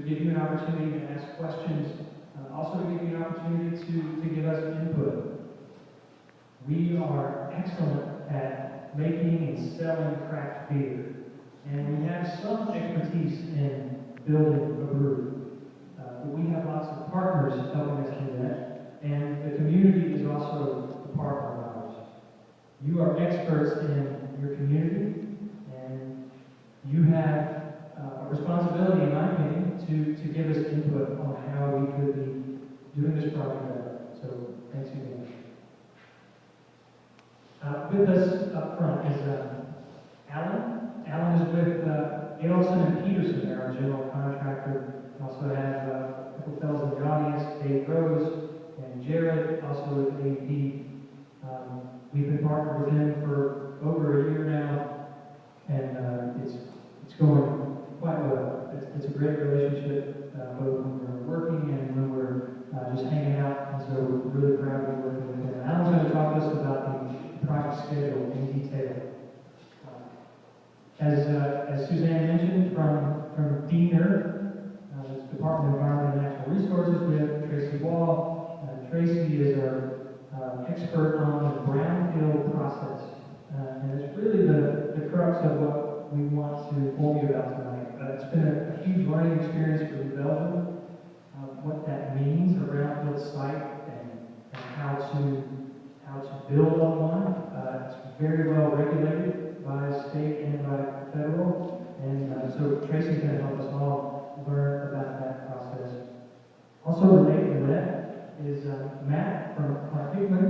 give you an opportunity to ask questions, also to give you an opportunity to give us input. We are excellent at making and selling craft beer, and we have some expertise in building a brewery. But we have lots of partners helping us do that, and the community is also a partner of ours. You are experts in your community, and you have a responsibility, in my opinion, to give us input on how we could be doing this project better. So, thanks again. With us up front is Alan. Alan is with Adelson and Peterson, our general contractor. We also have a couple fellows in the audience, Dave Rose and Jared, also with AP. We've been partnered with them for over a year now, and it's going quite well. It's a great relationship, both when we're working and when we're just hanging out, and so we're really proud to be working with them. Alan's going to talk to us about the project schedule in detail. As Suzanne mentioned, from DENR, the Department of Environment and Natural Resources, we have Tracy Wall. Tracy is our expert on the brownfield process, and it's really the crux of what we want to inform you about tonight. It's been a huge learning experience for Belgium, what that means, a brownfield site, and how to build on one. It's very well regulated by state and by federal, and so Tracy's going to help us all learn about that process. Also related to that is Matt from Hart-Hickman.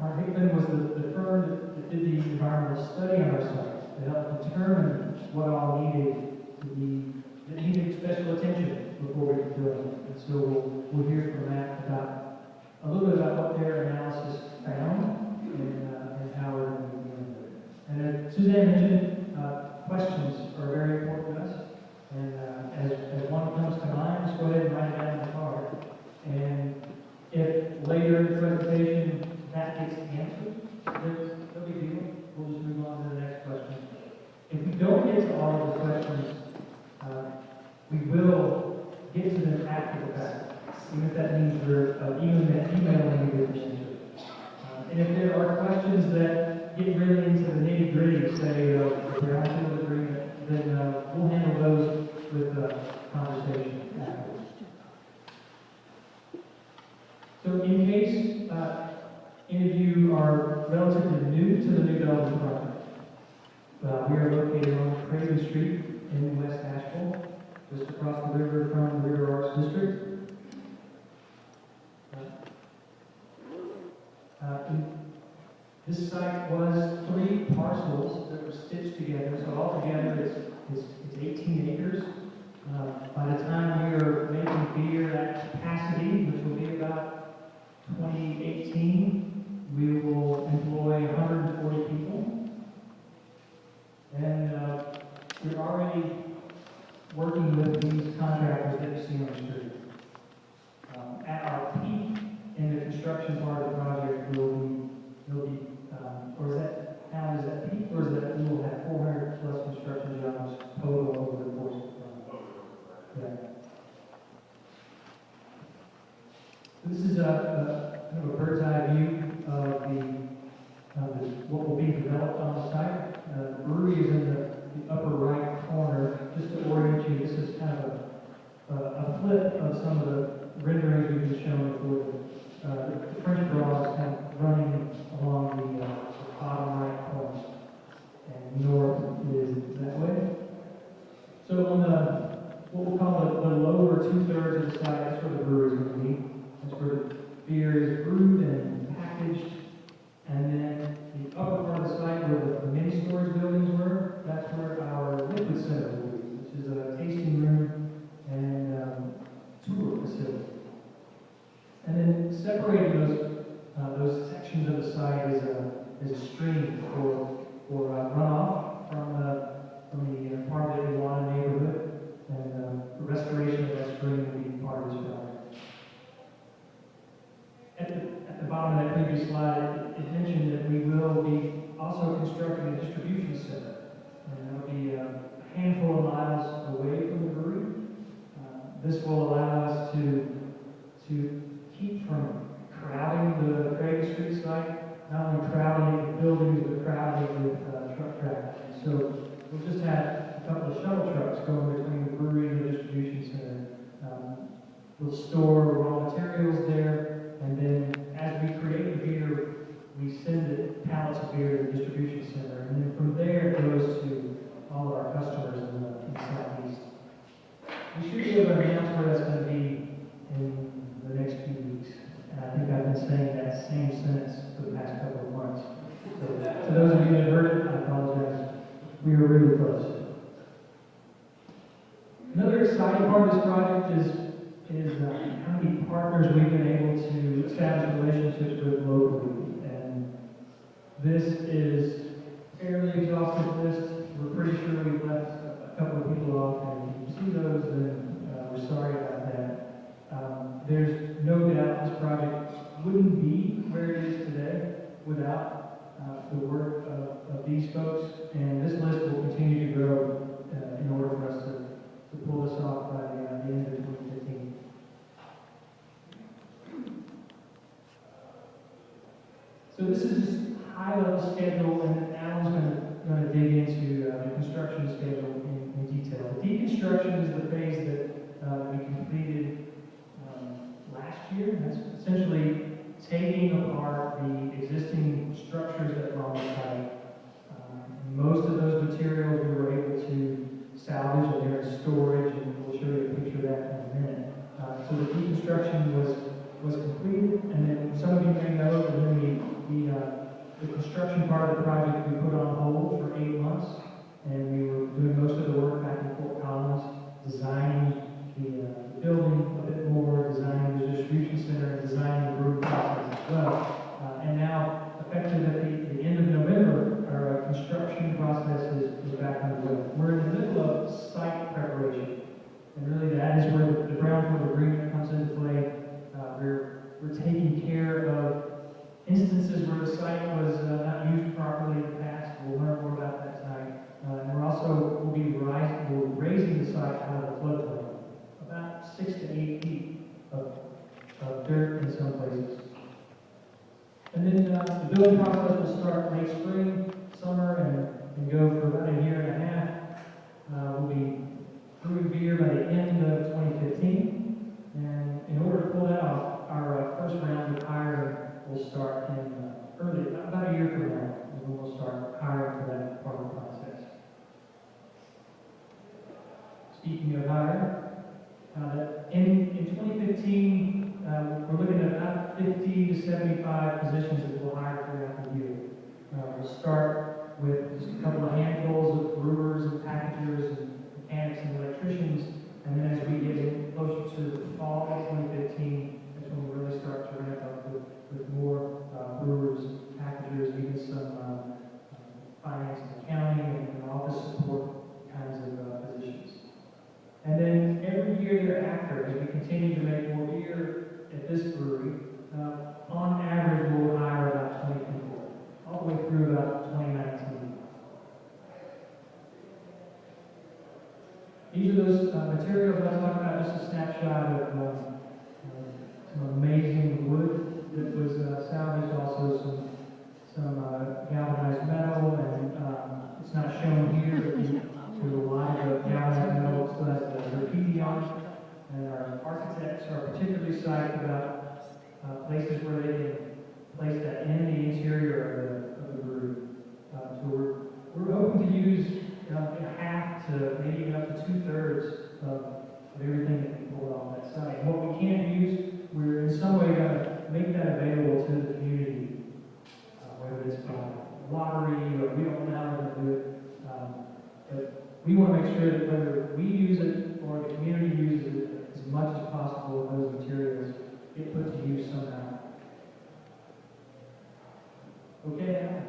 Hart-Hickman was the firm that did the environmental study on our site to help determine what all needed special attention before we could do it. And so we'll hear from Matt about a little bit about what their analysis found and how we're going to be doing it. And as Suzanne mentioned, questions are very important to us. And as one comes to mind, just go ahead and write it down in the card. And if later in the presentation that gets answered, there's no big deal. We'll just move on to the next question. If we don't get to all of the questions, we will get to them after the fact, even if that means we're emailing you with the answer. And if there are questions that get really into the nitty-gritty, say the brownfield agreement, then we'll handle those with conversation afterwards. So in case any of you are relatively new to the New Belgium project, we are located on Craven Street in West Asheville, just across the river from the River Arts District. This site was 3 parcels that were stitched together, so altogether it's 18 acres. By the time we are making beer at capacity, which will be about 2018, we will employ 140 people. And we're already working with these contractors that you see on the street. At our peak in the construction part of the project, we'll be or is that peak, or is that we will have 400 plus construction jobs total over the course of the project? Yeah. This is kind of a bird's eye view of what will be developed on the site. The brewery is in the upper right corner. Just to orient you, this is kind of a flip of some of the renderings we've been shown before. The French draw is kind of running along the bottom right corner, and north is that way. So on what we'll call the lower 2/3 of the site, that's where the brewery is going to be. That's where the beer is brewed and packaged. And then the upper part of the site where the mini storage buildings were, that's where our liquid center will be, which is a tasting room and tour facility. And then separating those sections of the site is a stream for runoff from the part of the Iwana neighborhood, and the restoration of that stream will be part of this project. At the bottom of that previous slide, it mentioned that we will be also constructing a distribution center, and that'll be a handful of miles away from the brewery, This will allow us to keep from crowding the Craig Street site, not only crowding the buildings, but crowding with truck traffic. And so we'll just have a couple of shuttle trucks going between the brewery and the distribution center. We'll store raw materials there, and then as we create the beer, we send it pallets of beer to the distribution center, and then from there it goes to all of our customers in the Southeast. We should be able to announce where that's going to be in the next few weeks. And I think I've been saying that same sentence for the past couple of months. So to those of you that heard it, I apologize. We are really close. Another exciting part of this project is how many partners we've been able to establish relationships with locally. And this is a fairly exhaustive list. We're pretty sure we've left a couple of people off, and if you see those, then we're sorry about that. There's no doubt this project wouldn't be where it is today without the work of these folks, and this list will continue to grow in order for us to pull this off by the end of 2015. So this is just high-level schedule, and Alan's going to dig into the construction schedule in detail. The deconstruction is the phase that we completed last year. That's essentially taking apart the existing structures that were on the site. Most of those materials we were able to salvage, and they're in storage, and we'll show you a picture of that in a minute. So the deconstruction was completed, and then some of you may know that then the construction part of the project we put on hold for 8 months, and we were doing most of the work back in Fort Collins, designing the building a bit more, designing the distribution center, and designing the brew process as well. And now, effective at the end of November, our construction process is back underway. We're in the middle of site preparation, and really that is where the groundwork agreement comes into play. We're taking care of instances where the site was not used properly in the past. We'll learn more about that tonight. And we'll be raising the site out of the floodplain, about 6 to 8 feet of dirt in some places. And then the building process will start late spring, summer, and go for about a year and a half. We'll be brewing beer by the end of 2015. And in order to pull that off, our first round of hiring will start in about a year from now, and we'll start hiring for that part of the process. Speaking of hiring, in 2015, we're looking at about 50 to 75 positions that we'll hire throughout the year. We'll start with just a couple of handfuls of brewers and packagers and mechanics and electricians, and then as we get in closer to the fall of 2015, that's when we really start to ramp up with more brewers, packagers, even some finance and accounting and office support kinds of positions. And then every year thereafter, as we continue to make more beer at this brewery, on average we'll hire about 20 people, all the way through about 2019. These are those materials I talked about, just a snapshot of some amazing wood that was salvaged, also some galvanized metal, and it's not shown here, but a lot of the galvanized metal still has the graffiti on it, and our architects are particularly psyched about places where they can place that in the interior of the brewery. So we're hoping to use half to maybe even up to 2/3 of everything that we pulled off that site. And what we can't use, we're in some way going to make that available to the community, whether it's by lottery or we don't know how we're going to do it. But we want to make sure that whether we use it or the community uses it, as much as possible of those materials get put to use somehow. Okay, Alan?